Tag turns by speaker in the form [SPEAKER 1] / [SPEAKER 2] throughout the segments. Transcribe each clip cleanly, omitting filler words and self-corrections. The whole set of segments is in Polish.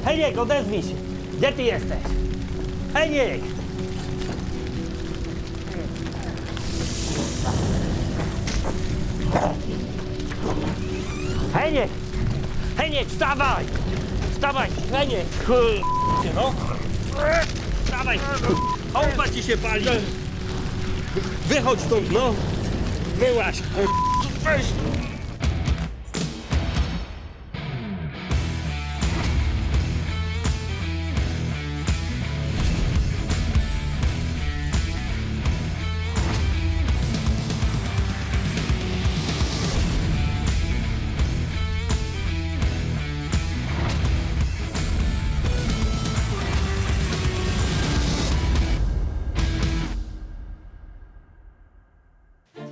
[SPEAKER 1] Heniek, odezwij się! Gdzie ty jesteś? Heniek! Heniek! Heniek, wstawaj! Wstawaj! Heniek! No! Wstawaj! Ołba ci się pali! Wychodź stąd, no! Wyłaź! Weź!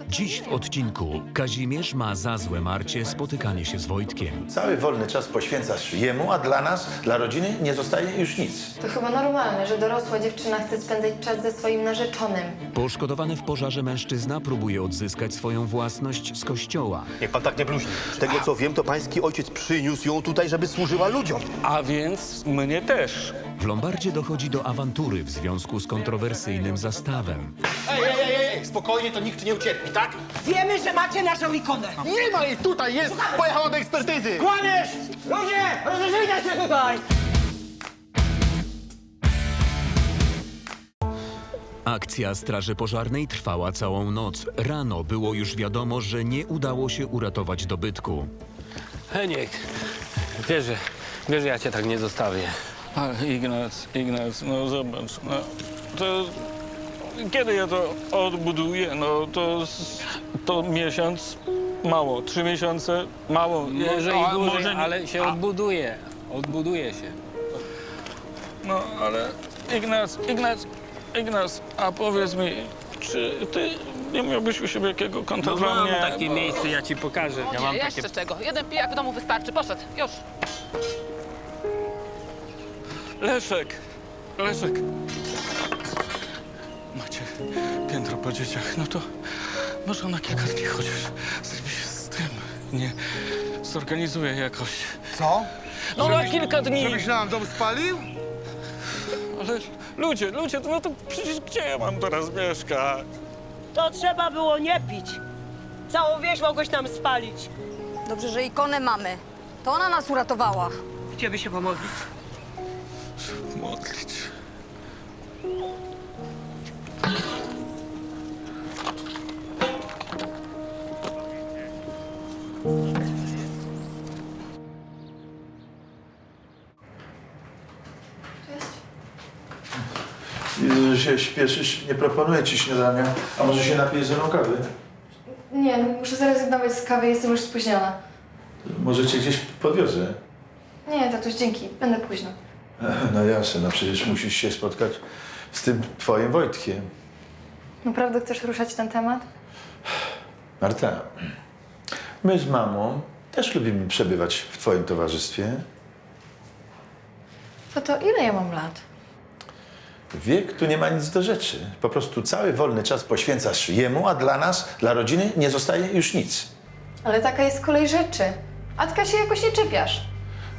[SPEAKER 2] Dziś w odcinku Kazimierz ma za złe Marcie spotykanie się z Wojtkiem.
[SPEAKER 3] Cały wolny czas poświęcasz jemu, a dla nas, dla rodziny nie zostaje już nic.
[SPEAKER 4] To chyba normalne, że dorosła dziewczyna chce spędzać czas ze swoim narzeczonym.
[SPEAKER 2] Poszkodowany w pożarze mężczyzna próbuje odzyskać swoją własność z kościoła.
[SPEAKER 5] Niech pan tak nie bluźni. Z tego co wiem, to pański ojciec przyniósł ją tutaj, żeby służyła ludziom.
[SPEAKER 6] A więc mnie też.
[SPEAKER 2] W Lombardzie dochodzi do awantury w związku z kontrowersyjnym zastawem.
[SPEAKER 5] Ej, spokojnie, to nikt nie ucierpi, tak?
[SPEAKER 7] Wiemy, że macie naszą ikonę!
[SPEAKER 5] Nie ma jej tutaj, jest! Pojechała do ekspertyzy!
[SPEAKER 7] Kłamiesz! Ludzie, rozejrzyjcie się tutaj!
[SPEAKER 2] Akcja straży pożarnej trwała całą noc. Rano było już wiadomo, że nie udało się uratować dobytku.
[SPEAKER 6] Heniek, wiesz, że ja cię tak nie zostawię. Ale Ignac, no zobacz, no to... Kiedy ja to odbuduję, no to miesiąc mało, 3 miesiące mało.
[SPEAKER 8] Może i dłużej,
[SPEAKER 6] może nie-
[SPEAKER 8] ale się odbuduje się.
[SPEAKER 6] No, ale Ignac, a powiedz mi, czy ty nie miałbyś u siebie jakiego konta dla
[SPEAKER 8] Mam
[SPEAKER 6] mnie?
[SPEAKER 8] takie miejsce, ja ci pokażę. Ja mam
[SPEAKER 9] Jeszcze
[SPEAKER 8] takie...
[SPEAKER 9] czego? Jeden pijak w domu wystarczy. Poszedł. Już.
[SPEAKER 6] Leszek. Macie piętro po dzieciach, no to może na kilka dni chociaż zrobi się z tym. Nie zorganizuję jakoś.
[SPEAKER 5] Co?
[SPEAKER 6] No na kilka dni!
[SPEAKER 5] Żebyś nam dom spalił?
[SPEAKER 6] Ale ludzie, no to przecież gdzie ja mam teraz mieszkać?
[SPEAKER 7] To trzeba było nie pić. Całą wieś mogłeś nam spalić.
[SPEAKER 10] Dobrze, że ikonę mamy. To ona nas uratowała.
[SPEAKER 7] Chcieliby się pomodlić.
[SPEAKER 6] Modlić.
[SPEAKER 3] Widzę, że się śpieszysz, nie proponuję ci śniadania. A może się napijesz ze mną kawy?
[SPEAKER 4] Nie, no muszę zrezygnować z kawy, jestem już spóźniona.
[SPEAKER 3] Może cię gdzieś podwiozę?
[SPEAKER 4] Nie, tatuś, dzięki. Będę późno.
[SPEAKER 3] No jasne, no przecież musisz się spotkać z tym twoim Wojtkiem.
[SPEAKER 4] Naprawdę chcesz ruszać ten temat?
[SPEAKER 3] Marta, my z mamą też lubimy przebywać w twoim towarzystwie.
[SPEAKER 4] To ile ja mam lat?
[SPEAKER 3] Wiek tu nie ma nic do rzeczy. Po prostu cały wolny czas poświęcasz jemu, a dla nas, dla rodziny nie zostaje już nic.
[SPEAKER 4] Ale taka jest kolej rzeczy. Atka się jakoś nie czepiasz.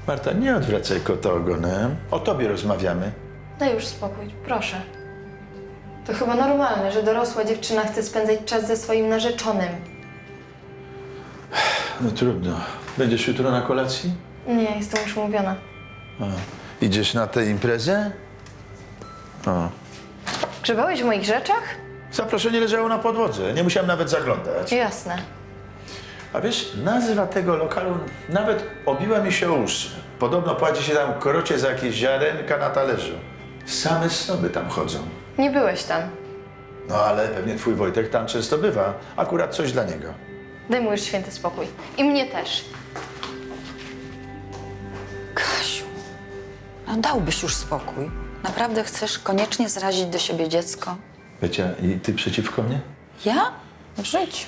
[SPEAKER 3] Marta, nie odwracaj kota ogonem. O tobie rozmawiamy.
[SPEAKER 4] Daj już spokój, proszę. To chyba normalne, że dorosła dziewczyna chce spędzać czas ze swoim narzeczonym.
[SPEAKER 3] No trudno. Będziesz jutro na kolacji?
[SPEAKER 4] Nie, jestem już umówiona.
[SPEAKER 3] Idziesz na tę imprezę? O.
[SPEAKER 4] Grzebałeś w moich rzeczach?
[SPEAKER 3] Zaproszenie leżało na podłodze. Nie musiałem nawet zaglądać.
[SPEAKER 4] Jasne.
[SPEAKER 3] A wiesz, nazwa tego lokalu nawet obiła mi się o uszy. Podobno płaci się tam krocie za jakieś ziarenka na talerzu. Same snoby tam chodzą.
[SPEAKER 4] Nie byłeś tam.
[SPEAKER 3] No ale pewnie twój Wojtek tam często bywa. Akurat coś dla niego.
[SPEAKER 4] Daj mu już święty spokój. I mnie też.
[SPEAKER 11] Kasiu, no dałbyś już spokój. Naprawdę chcesz koniecznie zrazić do siebie dziecko?
[SPEAKER 3] Becia, i ty przeciwko mnie?
[SPEAKER 11] Ja? W życiu.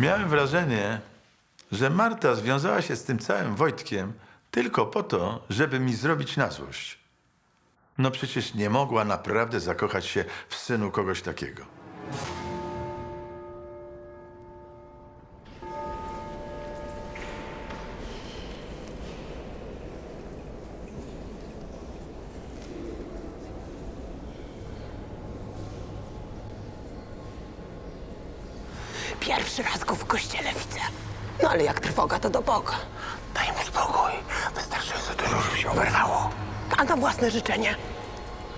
[SPEAKER 3] Miałem wrażenie, że Marta związała się z tym całym Wojtkiem tylko po to, żeby mi zrobić na złość. No przecież nie mogła naprawdę zakochać się w synu kogoś takiego.
[SPEAKER 7] Pierwszy raz go w kościele widzę. No ale jak trwoga, to do Boga. Daj mu spokój. Wystarczająco dużo, żeby się oberwało. A na własne życzenie?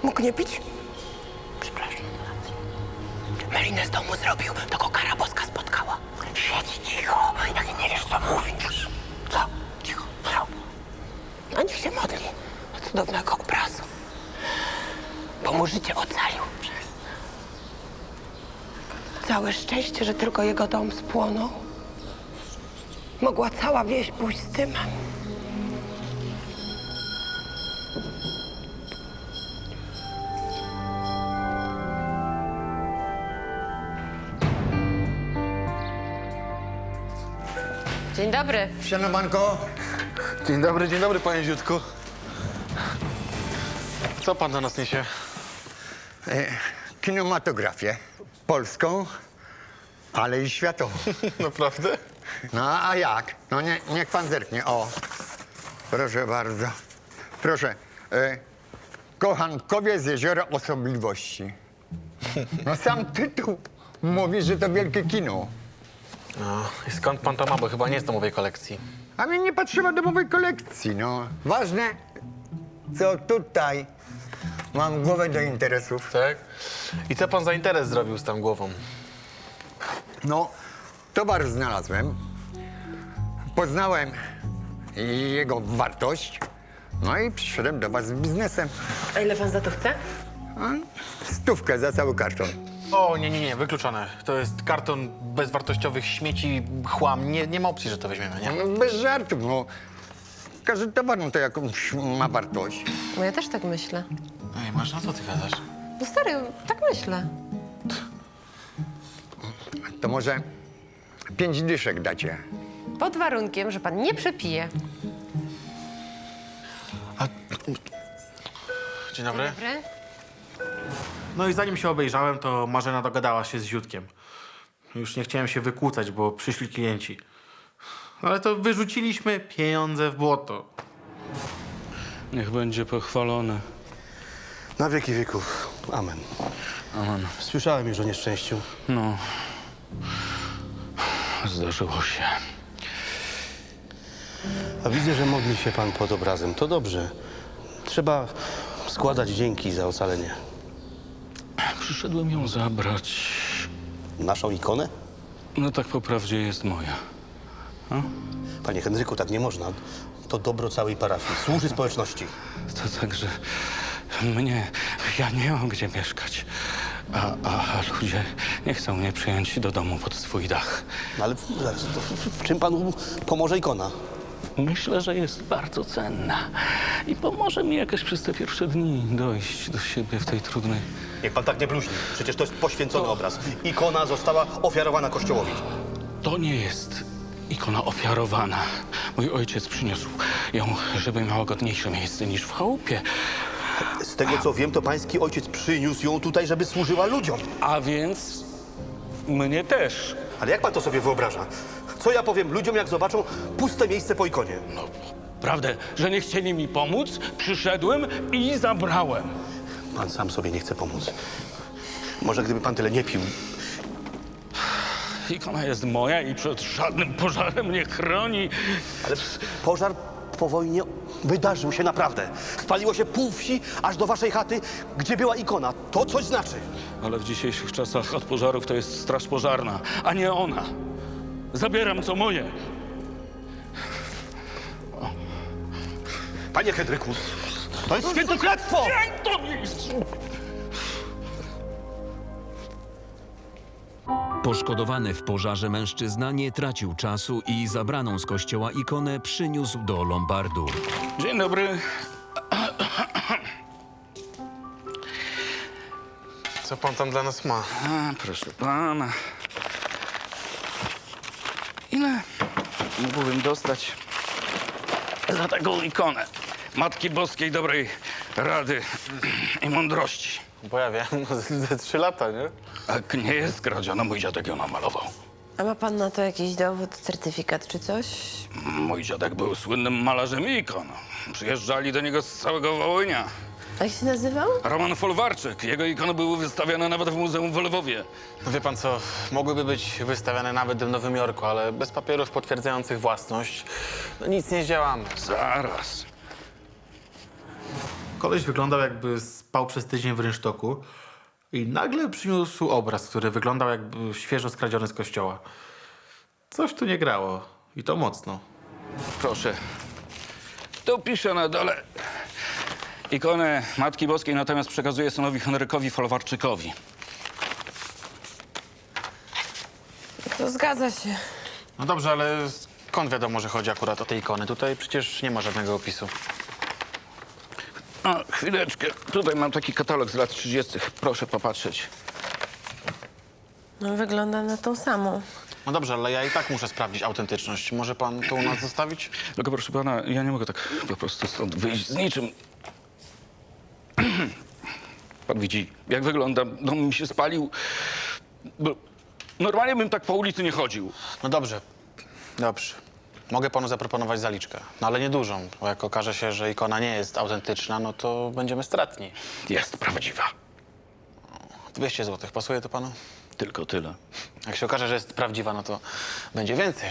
[SPEAKER 7] Mógł nie pić? Przepraszam. Melinę z domu zrobił, to go kara boska spotkała. Siedź cicho, jak nie wiesz, co mówisz. Co? Cicho, co? A niech się modli do cudownego obrazu. Bo mu życie ocalił. Całe szczęście, że tylko jego dom spłonął. Mogła cała wieś pójść z dymem.
[SPEAKER 9] Dzień dobry.
[SPEAKER 5] Sianowanko.
[SPEAKER 12] Dzień dobry, panie Ziutku. Co pan do nas niesie?
[SPEAKER 5] Kinematografię. Polską, ale i światową.
[SPEAKER 12] Naprawdę?
[SPEAKER 5] No a jak? No niech pan zerknie. O, proszę bardzo. Proszę. Kochankowie z Jeziora Osobliwości. No sam tytuł mówi, że to wielkie kino.
[SPEAKER 12] No, i skąd pan to ma, bo chyba nie jest domowej kolekcji.
[SPEAKER 5] A mnie nie potrzeba domowej kolekcji, no. Ważne, co tutaj mam głowę do interesów.
[SPEAKER 12] Tak? I co pan za interes zrobił z tą głową?
[SPEAKER 5] No, towar znalazłem, poznałem jego wartość, no i przyszedłem do was z biznesem.
[SPEAKER 7] A ile pan za to chce?
[SPEAKER 5] 100 za cały karton.
[SPEAKER 12] O, nie, wykluczone. To jest karton bezwartościowych śmieci, chłam. Nie ma opcji, że to weźmiemy, nie?
[SPEAKER 5] No, bez żartów, no. Każdy towar no to jakąś ma wartość.
[SPEAKER 7] No ja też tak myślę.
[SPEAKER 12] Ej, masz, na co ty gadasz?
[SPEAKER 7] No serio, tak myślę.
[SPEAKER 5] To może 5 dyszek dacie.
[SPEAKER 7] Pod warunkiem, że pan nie przepije.
[SPEAKER 12] Dzień dobry.
[SPEAKER 7] Dobry?
[SPEAKER 12] No i zanim się obejrzałem, to Marzena dogadała się z Ziutkiem. Już nie chciałem się wykłócać, bo przyszli klienci. Ale to wyrzuciliśmy pieniądze w błoto.
[SPEAKER 6] Niech będzie pochwalony.
[SPEAKER 13] Na wieki wieków. Amen.
[SPEAKER 6] Amen.
[SPEAKER 13] Słyszałem już o nieszczęściu.
[SPEAKER 6] No. Zdarzyło się.
[SPEAKER 13] A widzę, że modli się pan pod obrazem. To dobrze. Trzeba składać dzięki za ocalenie.
[SPEAKER 6] Przyszedłem ją zabrać.
[SPEAKER 13] Naszą ikonę?
[SPEAKER 6] No tak po prawdzie jest moja.
[SPEAKER 13] Panie Henryku, tak nie można. To dobro całej parafii. Służy społeczności.
[SPEAKER 6] To tak, że mnie... Ja nie mam gdzie mieszkać. A ludzie nie chcą mnie przyjąć do domu pod swój dach.
[SPEAKER 13] No ale zaraz, to w czym panu pomoże ikona?
[SPEAKER 6] Myślę, że jest bardzo cenna i pomoże mi jakoś przez te pierwsze dni dojść do siebie w tej trudnej...
[SPEAKER 13] Niech pan tak nie bluźni. Przecież to jest poświęcony obraz. Ikona została ofiarowana Kościołowi.
[SPEAKER 6] To nie jest ikona ofiarowana. Mój ojciec przyniósł ją, żeby miała godniejsze miejsce niż w chałupie.
[SPEAKER 5] Z tego co wiem, to pański ojciec przyniósł ją tutaj, żeby służyła ludziom.
[SPEAKER 6] A więc mnie też.
[SPEAKER 5] Ale jak pan to sobie wyobraża? Co ja powiem ludziom, jak zobaczą puste miejsce po ikonie?
[SPEAKER 6] No, prawdę, że nie chcieli mi pomóc, przyszedłem i zabrałem.
[SPEAKER 13] Pan sam sobie nie chce pomóc. Może gdyby pan tyle nie pił.
[SPEAKER 6] Ikona jest moja i przed żadnym pożarem mnie chroni.
[SPEAKER 13] Ale pożar po wojnie wydarzył się naprawdę. Spaliło się pół wsi aż do waszej chaty, gdzie była ikona. To coś znaczy.
[SPEAKER 6] Ale w dzisiejszych czasach od pożarów to jest straż pożarna, a nie ona. Zabieram co moje.
[SPEAKER 13] Panie Henryku, to jest świętokradztwo!
[SPEAKER 2] Poszkodowany w pożarze mężczyzna nie tracił czasu i zabraną z kościoła ikonę przyniósł do lombardu.
[SPEAKER 6] Dzień dobry.
[SPEAKER 12] Co pan tam dla nas ma?
[SPEAKER 6] Proszę pana. Ile mógłbym dostać za taką ikonę Matki Boskiej dobrej rady i mądrości?
[SPEAKER 12] Bo ja wiem, ze 3 lata, nie?
[SPEAKER 6] Tak nie jest kradziona, mój dziadek ją namalował.
[SPEAKER 7] A ma pan na to jakiś dowód, certyfikat czy coś?
[SPEAKER 6] Mój dziadek był słynnym malarzem ikon. Przyjeżdżali do niego z całego Wołynia.
[SPEAKER 9] Jak się nazywał?
[SPEAKER 6] Roman Folwarczyk. Jego ikony były wystawiane nawet w Muzeum w Lwowie.
[SPEAKER 12] No wie pan co, mogłyby być wystawiane nawet w Nowym Jorku, ale bez papierów potwierdzających własność no nic nie zdziałamy.
[SPEAKER 6] Zaraz.
[SPEAKER 12] Koleś wyglądał, jakby spał przez tydzień w rynsztoku i nagle przyniósł obraz, który wyglądał, jakby świeżo skradziony z kościoła. Coś tu nie grało i to mocno.
[SPEAKER 6] Proszę. Tu piszę na dole. Ikonę Matki Boskiej natomiast przekazuje synowi Henrykowi Folwarczykowi.
[SPEAKER 9] To zgadza się.
[SPEAKER 12] No dobrze, ale skąd wiadomo, że chodzi akurat o te ikony? Tutaj przecież nie ma żadnego opisu.
[SPEAKER 6] A, chwileczkę. Tutaj mam taki katalog z lat 30. Proszę popatrzeć.
[SPEAKER 9] No wygląda na tą samą.
[SPEAKER 12] No dobrze, ale ja i tak muszę sprawdzić autentyczność. Może pan to u nas zostawić?
[SPEAKER 6] Tylko proszę pana, ja nie mogę tak po prostu stąd wyjść z niczym. Pan widzi, jak wygląda. Dom mi się spalił. Bo normalnie bym tak po ulicy nie chodził.
[SPEAKER 12] No dobrze, dobrze. Mogę panu zaproponować zaliczkę, no ale niedużą, bo jak okaże się, że ikona nie jest autentyczna, no to będziemy stratni.
[SPEAKER 6] Jest prawdziwa.
[SPEAKER 12] 200 zł. Pasuje to panu?
[SPEAKER 6] Tylko tyle.
[SPEAKER 12] Jak się okaże, że jest prawdziwa, no to będzie więcej.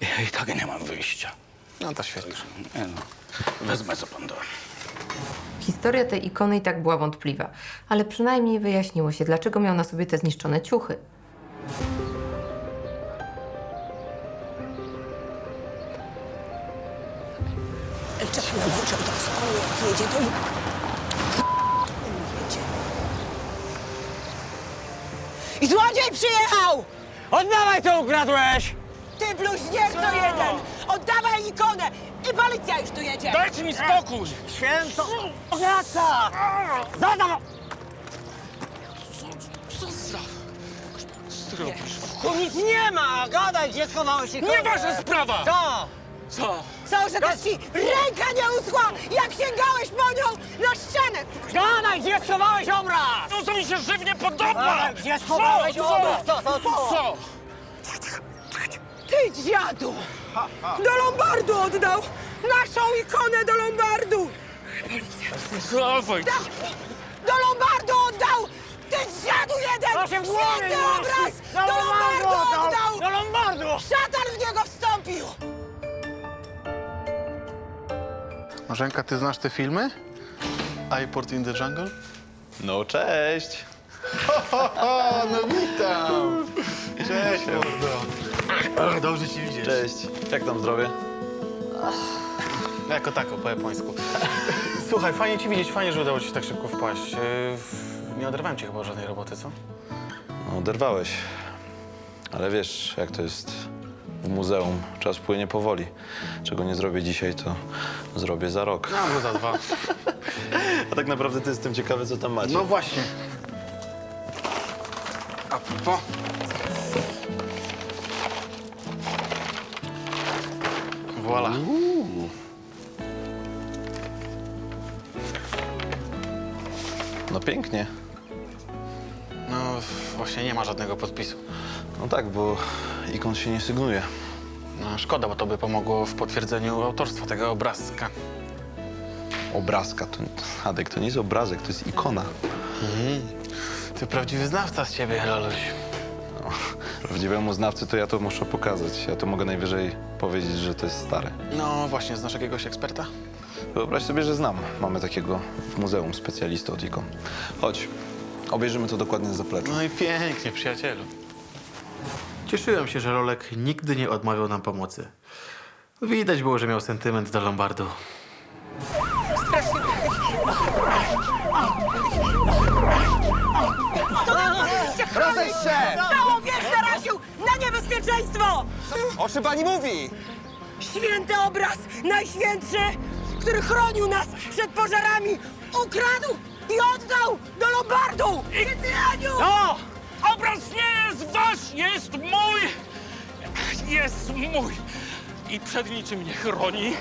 [SPEAKER 6] Ja i tak nie mam wyjścia.
[SPEAKER 12] No to świetnie.
[SPEAKER 6] Nie no, wezmę co pan da.
[SPEAKER 14] Historia tej ikony i tak była wątpliwa, ale przynajmniej wyjaśniło się, dlaczego miał na sobie te zniszczone ciuchy.
[SPEAKER 7] Czekaj, włączę to spokojnie, jak jedzie, to... I złodziej przyjechał!
[SPEAKER 1] Oddawaj co ukradłeś!
[SPEAKER 7] Ty bluźnierco jeden! Oddawaj ikonę! I policja już tu jedzie!
[SPEAKER 6] Dajcie mi spokój!
[SPEAKER 1] Święto! Wraca! Zadam!
[SPEAKER 6] Co za... zrobisz?
[SPEAKER 1] Tu nic nie ma! Gadaj, gdzie schowałeś ikonę?
[SPEAKER 6] Nie wasza sprawa!
[SPEAKER 1] Co?
[SPEAKER 6] Co?
[SPEAKER 7] Co, że też ci ręka nie uschła, jak sięgałeś po nią na ścianę!
[SPEAKER 1] Gadaj, gdzie schowałeś obraz!
[SPEAKER 6] To, co mi się żywnie podoba!
[SPEAKER 1] Gadaj, gdzie schowałeś obraz?
[SPEAKER 6] Co?
[SPEAKER 7] Ty, dziadu! Do Lombardu oddał! Naszą ikonę do Lombardu!
[SPEAKER 6] Dawaj!
[SPEAKER 7] Do Lombardu oddał! Ty, dziadu jeden!
[SPEAKER 1] Proszę w głowie
[SPEAKER 7] Święty
[SPEAKER 1] nie
[SPEAKER 7] obraz!
[SPEAKER 1] nosi!
[SPEAKER 7] Do Lombardu oddał!
[SPEAKER 1] Do Lombardu!
[SPEAKER 7] Szatan w niego wstąpił!
[SPEAKER 12] Marzenka, ty znasz te filmy? iPort in the Jungle?
[SPEAKER 15] No cześć!
[SPEAKER 12] No witam! Cześć, mordo. Dobrze ci widzieć.
[SPEAKER 15] Cześć, jak tam zdrowie?
[SPEAKER 12] Jako tako, po japońsku. Słuchaj, fajnie ci widzieć, fajnie, że udało ci się tak szybko wpaść. Nie oderwałem cię chyba od żadnej roboty, co?
[SPEAKER 15] No oderwałeś. Ale wiesz, jak to jest w muzeum. Czas płynie powoli. Czego nie zrobię dzisiaj, to zrobię za rok.
[SPEAKER 12] No, albo za 2.
[SPEAKER 15] A tak naprawdę to jestem ciekawy, co tam macie.
[SPEAKER 12] No właśnie. A propos. Voila.
[SPEAKER 15] No pięknie.
[SPEAKER 12] No właśnie nie ma żadnego podpisu.
[SPEAKER 15] No tak, bo ikon się nie sygnuje.
[SPEAKER 12] No szkoda, bo to by pomogło w potwierdzeniu autorstwa tego obrazka.
[SPEAKER 15] Obrazka, to, Adek, to nie jest obrazek, to jest ikona.
[SPEAKER 12] Ty prawdziwy znawca z ciebie, Loluś.
[SPEAKER 15] No, prawdziwemu znawcy to ja to muszę pokazać. Ja to mogę najwyżej powiedzieć, że to jest stare.
[SPEAKER 12] No właśnie, znasz jakiegoś eksperta?
[SPEAKER 15] Wyobraź sobie, że znam. Mamy takiego w muzeum specjalistę od ikon. Chodź, obejrzymy to dokładnie z zaplecza.
[SPEAKER 12] No i pięknie, przyjacielu. Cieszyłem się, że Lolek nigdy nie odmawiał nam pomocy. Widać było, że miał sentyment do Lombardu.
[SPEAKER 7] Rozejdź się! Całą wieś naraził na niebezpieczeństwo!
[SPEAKER 1] O czym pani mówi?
[SPEAKER 7] Święty obraz, najświętszy, który chronił nas przed pożarami, ukradł i oddał do Lombardu! Aniu!
[SPEAKER 6] No! Obraz nie jest wasz, jest mój! Jest mój! I przed niczym nie chroni,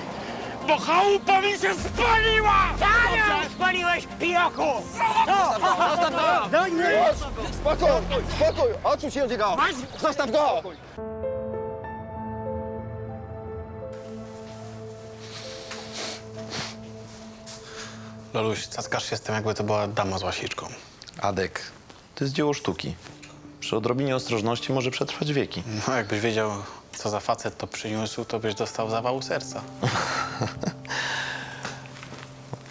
[SPEAKER 6] bo chałupa mi się spaliła!
[SPEAKER 1] Daniel! Spaliłeś, pijoku! No nie!
[SPEAKER 13] Spokój, spokój! Odsuń się od niego! Zostaw go!
[SPEAKER 12] Loluś, cackasz się z tym, jakby to była dama z łasiczką.
[SPEAKER 15] Adek, to jest dzieło sztuki. Przy odrobinie ostrożności może przetrwać wieki.
[SPEAKER 12] No, jakbyś wiedział, co za facet to przyniósł, to byś dostał zawału serca.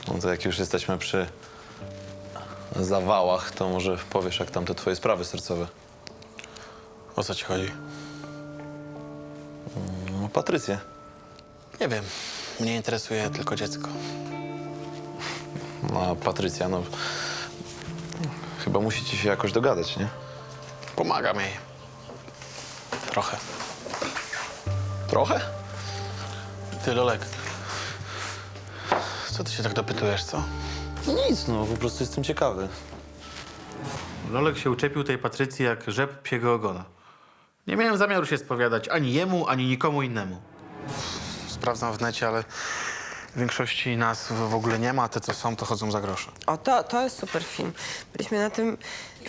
[SPEAKER 15] No to jak już jesteśmy przy zawałach, to może powiesz, jak tam te twoje sprawy sercowe.
[SPEAKER 12] O co ci chodzi?
[SPEAKER 15] No, Patrycję.
[SPEAKER 12] Nie wiem. Mnie interesuje tylko dziecko.
[SPEAKER 15] No, a Patrycja, no... Chyba musicie się jakoś dogadać, nie?
[SPEAKER 12] Pomagam jej. Trochę.
[SPEAKER 15] Trochę?
[SPEAKER 12] Ty, Lolek. Co ty się tak dopytujesz, co?
[SPEAKER 15] Nic, no, po prostu jestem ciekawy.
[SPEAKER 12] Lolek się uczepił tej Patrycji jak rzep psiego ogona. Nie miałem zamiaru się spowiadać ani jemu, ani nikomu innemu. Sprawdzam w necie, ale w większości nas w ogóle nie ma, a te, co są, to chodzą za grosze.
[SPEAKER 9] O, to jest super film. Byliśmy na tym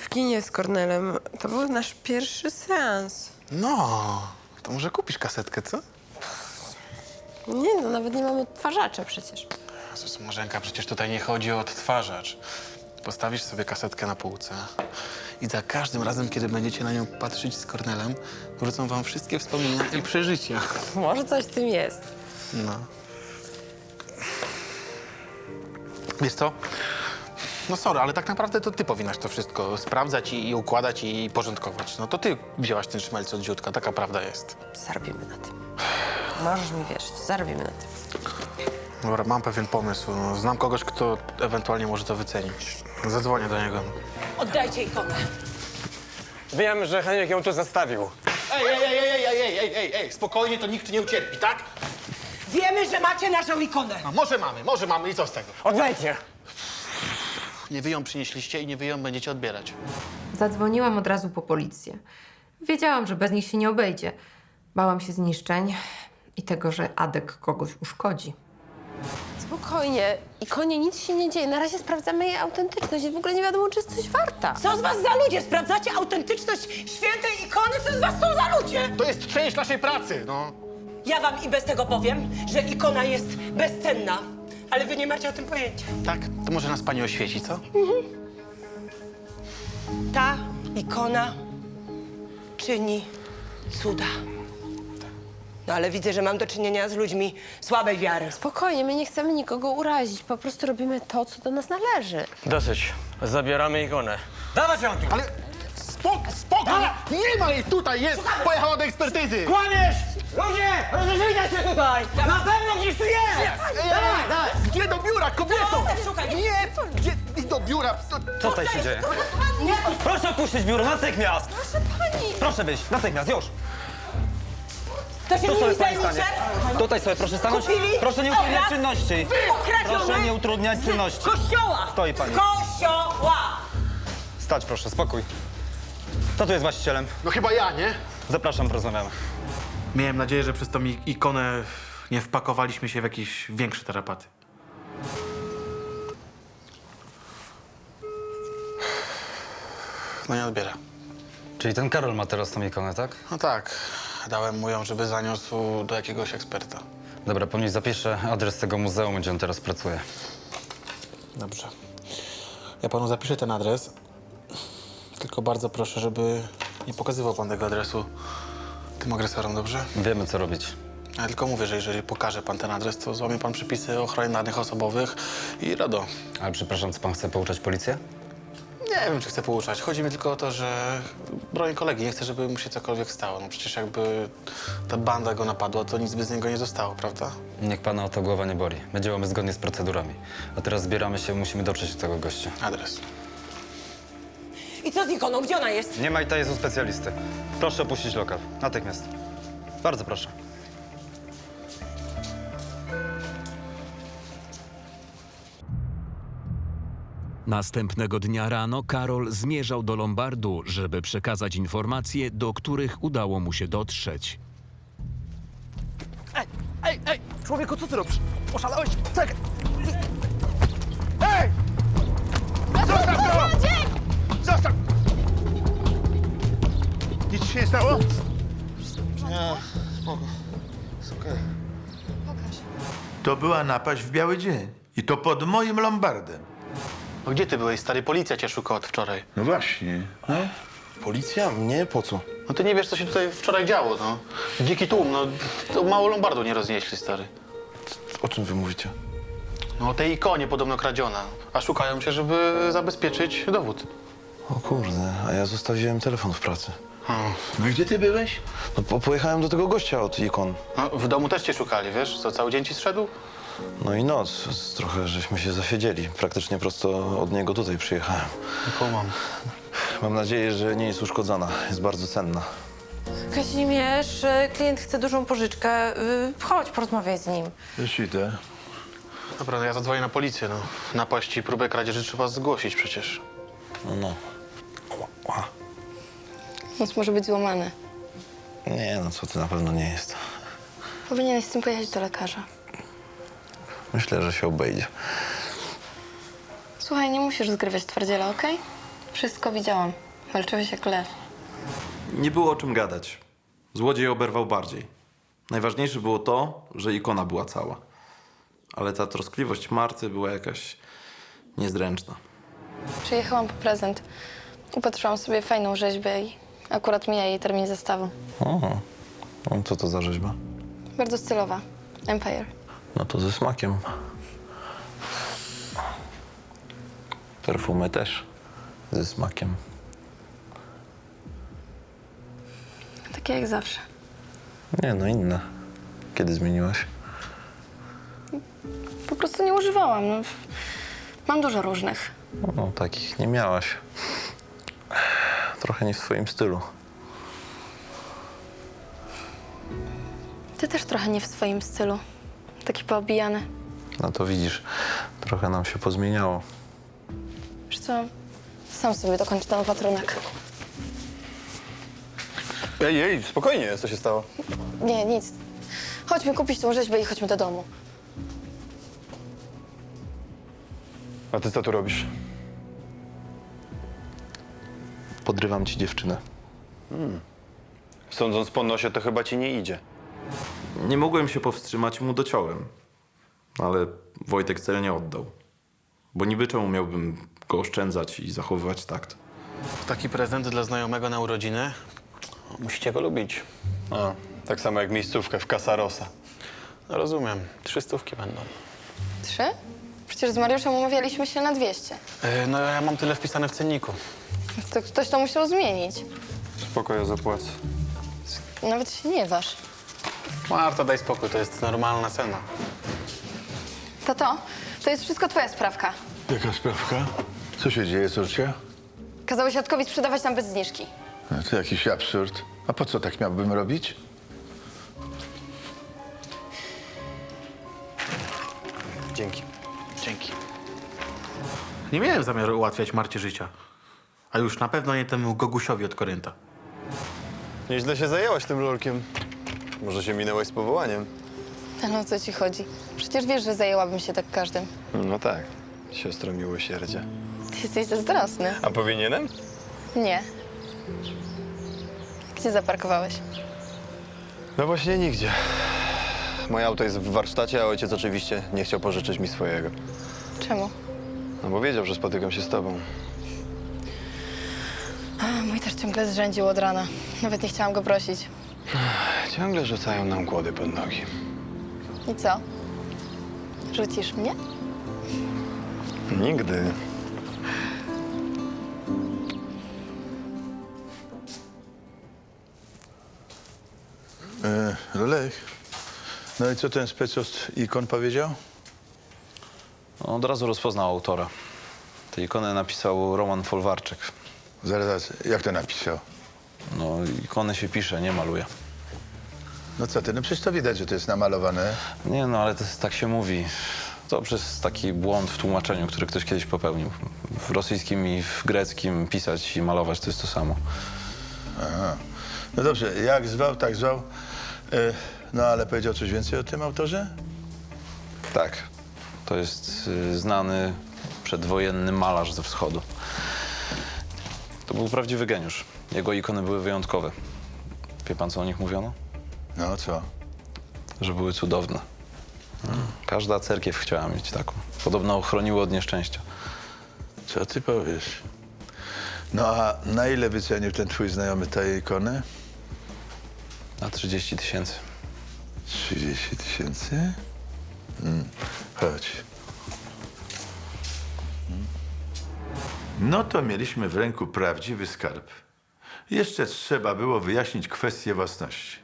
[SPEAKER 9] w kinie z Kornelem. To był nasz pierwszy seans.
[SPEAKER 12] No, to może kupisz kasetkę, co?
[SPEAKER 9] Nie no, nawet nie mamy odtwarzacza przecież.
[SPEAKER 12] Jezus, Marzenka, przecież tutaj nie chodzi o odtwarzacz. Postawisz sobie kasetkę na półce i za każdym razem, kiedy będziecie na nią patrzeć z Kornelem, wrócą wam wszystkie wspomnienia i przeżycia.
[SPEAKER 9] Może coś w tym jest.
[SPEAKER 12] No. Wiesz co? No sorry, ale tak naprawdę to ty powinnaś to wszystko sprawdzać i układać i porządkować. No to ty wzięłaś ten szmelc od Ziutka, taka prawda jest.
[SPEAKER 9] Zarobimy na tym. Możesz mi wierzyć, zarobimy na tym.
[SPEAKER 12] Dobra, mam pewien pomysł. No, znam kogoś, kto ewentualnie może to wycenić. Zadzwonię do niego.
[SPEAKER 7] Oddajcie ikonę.
[SPEAKER 13] Wiem, że Heniek ją tu zostawił.
[SPEAKER 16] Ej, spokojnie, to nikt nie ucierpi, tak?
[SPEAKER 7] Wiemy, że macie naszą ikonę.
[SPEAKER 16] A może mamy i co z tego?
[SPEAKER 13] Oddajcie!
[SPEAKER 12] Nie wy ją przynieśliście i nie wy ją będziecie odbierać.
[SPEAKER 14] Zadzwoniłam od razu po policję. Wiedziałam, że bez nich się nie obejdzie. Bałam się zniszczeń i tego, że Adek kogoś uszkodzi.
[SPEAKER 9] Spokojnie. Ikonie nic się nie dzieje. Na razie sprawdzamy jej autentyczność i w ogóle nie wiadomo, czy jest coś warta.
[SPEAKER 7] Co z was za ludzie? Sprawdzacie autentyczność świętej ikony? Co z was są za ludzie?
[SPEAKER 16] To jest część naszej pracy, no.
[SPEAKER 7] Ja wam i bez tego powiem, że ikona jest bezcenna. Ale wy nie macie o tym pojęcia.
[SPEAKER 12] Tak? To może nas pani oświeci, co?
[SPEAKER 7] Ta ikona czyni cuda. No ale widzę, że mam do czynienia z ludźmi słabej wiary.
[SPEAKER 9] Spokojnie, my nie chcemy nikogo urazić. Po prostu robimy to, co do nas należy.
[SPEAKER 13] Dosyć. Zabieramy ikonę. Dawać ją tu!
[SPEAKER 16] Ale spokój! Nie ma jej tutaj, jest! Pojechała do ekspertyzy!
[SPEAKER 1] Kłamiesz! Ludzie! Rozejrzyjcie się tutaj! Na pewno gdzieś tu jest! Dawaj!
[SPEAKER 16] Gdzie do biura, kobieto?
[SPEAKER 7] Szukaj!
[SPEAKER 16] Nie! Gdzie do biura?
[SPEAKER 13] Co tutaj się dzieje? Proszę opuścić biuro natychmiast!
[SPEAKER 9] Proszę pani!
[SPEAKER 13] Proszę wyjść, natychmiast, już!
[SPEAKER 7] To się
[SPEAKER 13] Tu sobie
[SPEAKER 7] nimi
[SPEAKER 13] pani
[SPEAKER 7] zajmie,
[SPEAKER 13] stanie.
[SPEAKER 7] szef?
[SPEAKER 13] Tutaj sobie proszę stanąć.
[SPEAKER 7] Kupili
[SPEAKER 13] Proszę nie utrudniać
[SPEAKER 7] oraz
[SPEAKER 13] czynności.
[SPEAKER 7] Okradzione
[SPEAKER 13] Proszę nie utrudniać
[SPEAKER 7] z
[SPEAKER 13] czynności.
[SPEAKER 7] kościoła!
[SPEAKER 13] Stoi pani.
[SPEAKER 7] Z kościoła!
[SPEAKER 13] Stać proszę, spokój. Kto tu jest właścicielem?
[SPEAKER 16] No chyba ja, nie?
[SPEAKER 13] Zapraszam, porozmawiamy.
[SPEAKER 12] Miałem nadzieję, że przez tą ikonę nie wpakowaliśmy się w jakieś większe tarapaty. No nie odbiera.
[SPEAKER 17] Czyli ten Karol ma teraz tą ikonę, tak?
[SPEAKER 12] No tak. Dałem mu ją, żeby zaniósł do jakiegoś eksperta.
[SPEAKER 17] Dobra, po mnie zapiszę adres tego muzeum, gdzie on teraz pracuje.
[SPEAKER 12] Dobrze. Ja panu zapiszę ten adres. Tylko bardzo proszę, żeby nie pokazywał pan tego adresu tym agresorom, dobrze?
[SPEAKER 17] Wiemy, co robić.
[SPEAKER 12] Ja tylko mówię, że jeżeli pokaże pan ten adres, to złamie pan przepisy o ochronie danych osobowych i RODO.
[SPEAKER 17] Ale przepraszam, co pan chce pouczać policję?
[SPEAKER 12] Nie wiem, czy chcę pouczać. Chodzi mi tylko o to, że bronię kolegi. Nie chcę, żeby mu się cokolwiek stało. No przecież jakby ta banda go napadła, to nic by z niego nie zostało, prawda?
[SPEAKER 17] Niech pana o to głowa nie boli. My działamy zgodnie z procedurami. A teraz zbieramy się, musimy dotrzeć do tego gościa.
[SPEAKER 12] Adres.
[SPEAKER 7] I co z ikoną? Gdzie ona jest?
[SPEAKER 17] Nie ma i ta jest u specjalisty. Proszę opuścić lokal. Natychmiast. Bardzo proszę.
[SPEAKER 2] Następnego dnia rano Karol zmierzał do Lombardu, żeby przekazać informacje, do których udało mu się dotrzeć.
[SPEAKER 16] Ej! Człowieku, co ty robisz? Oszalałeś? Czekaj! Ej! Zostaw to! Zostaw! Nic ci się nie stało?
[SPEAKER 3] Nie, spoko. Jest okej. To była napaść w biały dzień. I to pod moim lombardem.
[SPEAKER 12] No gdzie ty byłeś, stary? Policja cię szuka od wczoraj.
[SPEAKER 3] No właśnie. No.
[SPEAKER 16] Policja? Mnie? Po co?
[SPEAKER 12] No ty nie wiesz, co się tutaj wczoraj działo, no. Dziki tłum, no. To mało lombardu nie roznieśli, stary.
[SPEAKER 16] O czym wy mówicie?
[SPEAKER 12] No o tej ikonie podobno kradziona. A szukają cię, żeby zabezpieczyć dowód.
[SPEAKER 16] O kurde, a ja zostawiłem telefon w pracy.
[SPEAKER 3] No i gdzie ty byłeś?
[SPEAKER 16] No pojechałem do tego gościa od ikon.
[SPEAKER 12] No, w domu też cię szukali, wiesz? Co, cały dzień ci zszedł?
[SPEAKER 16] No i noc. Trochę żeśmy się zasiedzieli. Praktycznie prosto od niego tutaj przyjechałem.
[SPEAKER 12] Kumam.
[SPEAKER 16] Mam nadzieję, że nie jest uszkodzona. Jest bardzo cenna.
[SPEAKER 9] Kazimierz, klient chce dużą pożyczkę. Chodź, porozmawiaj z nim.
[SPEAKER 3] Już idę.
[SPEAKER 12] Dobra, no ja zadzwonię na policję, no. Napaść i próbę kradzieży trzeba zgłosić przecież.
[SPEAKER 16] No.
[SPEAKER 4] Nic może być złamany.
[SPEAKER 16] Nie, no co ty, na pewno nie jest.
[SPEAKER 4] Powinieneś z tym pojechać do lekarza.
[SPEAKER 16] Myślę, że się obejdzie.
[SPEAKER 4] Słuchaj, nie musisz zgrywać twardziela, okej? Wszystko widziałam. Walczyłeś jak lew.
[SPEAKER 15] Nie było o czym gadać. Złodziej oberwał bardziej. Najważniejsze było to, że ikona była cała. Ale ta troskliwość Marty była jakaś niezręczna.
[SPEAKER 4] Przyjechałam po prezent. Upatrzyłam sobie fajną rzeźbę i akurat mija jej termin zestawu.
[SPEAKER 16] O, co to za rzeźba?
[SPEAKER 4] Bardzo stylowa. Empire.
[SPEAKER 16] No to ze smakiem. Perfumy też ze smakiem.
[SPEAKER 4] Takie jak zawsze.
[SPEAKER 16] Nie, no inne. Kiedy zmieniłaś?
[SPEAKER 4] Po prostu nie używałam. No. Mam dużo różnych.
[SPEAKER 16] No, takich nie miałaś. Trochę nie w twoim stylu.
[SPEAKER 4] Ty też trochę nie w swoim stylu. Taki poobijany.
[SPEAKER 16] No to widzisz, trochę nam się pozmieniało.
[SPEAKER 4] Wiesz co? Sam sobie dokończ ten opatrunek.
[SPEAKER 16] Ej, spokojnie, co się stało?
[SPEAKER 4] Nie, nic. Chodźmy kupić tą rzeźbę i chodźmy do domu.
[SPEAKER 16] A ty co tu robisz? Podrywam ci dziewczynę.
[SPEAKER 15] Sądząc po nosie, to chyba ci nie idzie. Nie mogłem się powstrzymać, mu dociąłem. Ale Wojtek cel nie oddał. Bo niby czemu miałbym go oszczędzać i zachowywać takt?
[SPEAKER 12] Taki prezent dla znajomego na urodziny. Musicie go lubić.
[SPEAKER 15] A, tak samo jak miejscówkę w Casa Rosa.
[SPEAKER 12] No, rozumiem. 300 będą.
[SPEAKER 4] 3? Przecież z Mariuszem umawialiśmy się na 200.
[SPEAKER 12] No ja mam tyle wpisane w cenniku.
[SPEAKER 4] To ktoś to musiał zmienić.
[SPEAKER 15] Spoko, ja zapłacę.
[SPEAKER 4] Nawet się nie waż.
[SPEAKER 12] Marta, daj spokój, to jest normalna cena.
[SPEAKER 4] Tato, to jest wszystko twoja sprawka.
[SPEAKER 3] Jaka sprawka? Co się dzieje, córcia?
[SPEAKER 4] Kazałeś Jadkowi sprzedawać nam bez zniżki.
[SPEAKER 3] No to jakiś absurd. A po co tak miałbym robić?
[SPEAKER 12] Dzięki. Dzięki. Nie miałem zamiaru ułatwiać Marcie życia. A już na pewno nie temu Gogusiowi od Korynta.
[SPEAKER 15] Nieźle się zajęłaś tym lolkiem. Może się minęłaś z powołaniem?
[SPEAKER 4] No o co ci chodzi? Przecież wiesz, że zajęłabym się tak każdym.
[SPEAKER 15] No tak, siostro miłosierdzia.
[SPEAKER 4] Ty jesteś zazdrosny.
[SPEAKER 15] A powinienem?
[SPEAKER 4] Nie. Gdzie zaparkowałeś?
[SPEAKER 15] No właśnie nigdzie. Moje auto jest w warsztacie, a ojciec oczywiście nie chciał pożyczyć mi swojego.
[SPEAKER 4] Czemu?
[SPEAKER 15] No bo wiedział, że spotykam się z tobą.
[SPEAKER 4] A, mój też ciągle zrzędził od rana. Nawet nie chciałam go prosić.
[SPEAKER 15] Ciągle rzucają nam kłody pod nogi.
[SPEAKER 4] I co? Rzucisz mnie?
[SPEAKER 15] Nigdy.
[SPEAKER 3] Lolek, no i co ten spec od ikon powiedział?
[SPEAKER 16] No, od razu rozpoznał autora. Tę ikonę napisał Roman Folwarczyk.
[SPEAKER 3] Zaraz, jak to napisał?
[SPEAKER 16] No, ikonę się pisze, nie maluje.
[SPEAKER 3] No co ty, no przecież to widać, że to jest namalowane.
[SPEAKER 16] Nie, no ale to jest, tak się mówi. To przez taki błąd w tłumaczeniu, który ktoś kiedyś popełnił. W rosyjskim i w greckim pisać i malować to jest to samo.
[SPEAKER 3] Aha. No dobrze, jak zwał, tak zwał. No ale powiedział coś więcej o tym autorze?
[SPEAKER 16] Tak. To jest znany przedwojenny malarz ze wschodu. To był prawdziwy geniusz. Jego ikony były wyjątkowe. Wie pan, co o nich mówiono?
[SPEAKER 3] No co?
[SPEAKER 16] Że były cudowne. Każda cerkiew chciała mieć taką. Podobno chroniły od nieszczęścia.
[SPEAKER 3] Co ty powiesz? No a na ile wycenił ten twój znajomy tę ikonę?
[SPEAKER 16] Na 30 000.
[SPEAKER 3] 30 000? Chodź. No to mieliśmy w ręku prawdziwy skarb. Jeszcze trzeba było wyjaśnić kwestię własności.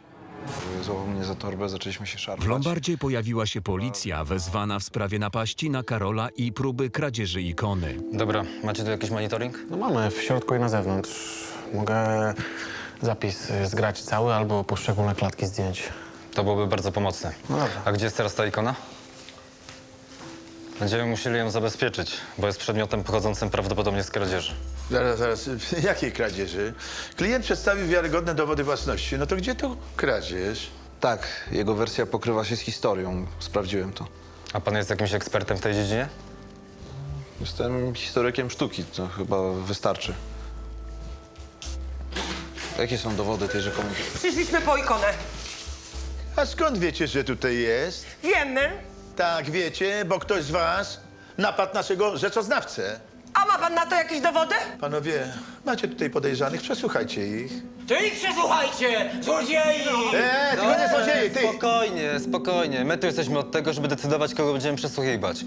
[SPEAKER 16] Złapał mnie za torbę, zaczęliśmy się szarpać.
[SPEAKER 2] W Lombardzie pojawiła się policja wezwana w sprawie napaści na Karola i próby kradzieży ikony.
[SPEAKER 17] Dobra, macie tu jakiś monitoring?
[SPEAKER 12] No mamy, w środku i na zewnątrz. Mogę zapis zgrać cały albo poszczególne klatki zdjąć.
[SPEAKER 17] To byłoby bardzo pomocne.
[SPEAKER 12] No dobra.
[SPEAKER 17] A gdzie jest teraz ta ikona? Będziemy musieli ją zabezpieczyć, bo jest przedmiotem pochodzącym prawdopodobnie z kradzieży.
[SPEAKER 3] Zaraz. Jakiej kradzieży? Klient przedstawił wiarygodne dowody własności. No to gdzie to kradzież?
[SPEAKER 16] Tak, jego wersja pokrywa się z historią. Sprawdziłem to.
[SPEAKER 17] A pan jest jakimś ekspertem w tej dziedzinie?
[SPEAKER 16] Jestem historykiem sztuki, to chyba wystarczy. Jakie są dowody tej rzekomej...
[SPEAKER 7] Przyszliśmy po ikonę.
[SPEAKER 3] A skąd wiecie, że tutaj jest?
[SPEAKER 7] Wiemy.
[SPEAKER 3] Tak, wiecie, bo ktoś z was napadł naszego rzeczoznawcę.
[SPEAKER 7] A ma pan na to jakieś dowody?
[SPEAKER 3] Panowie, macie tutaj podejrzanych, przesłuchajcie ich.
[SPEAKER 1] Ty ich przesłuchajcie, złodziei!
[SPEAKER 3] Tylko nie złodziei, ty!
[SPEAKER 17] Spokojnie. My tu jesteśmy od tego, żeby decydować, kogo będziemy przesłuchiwać.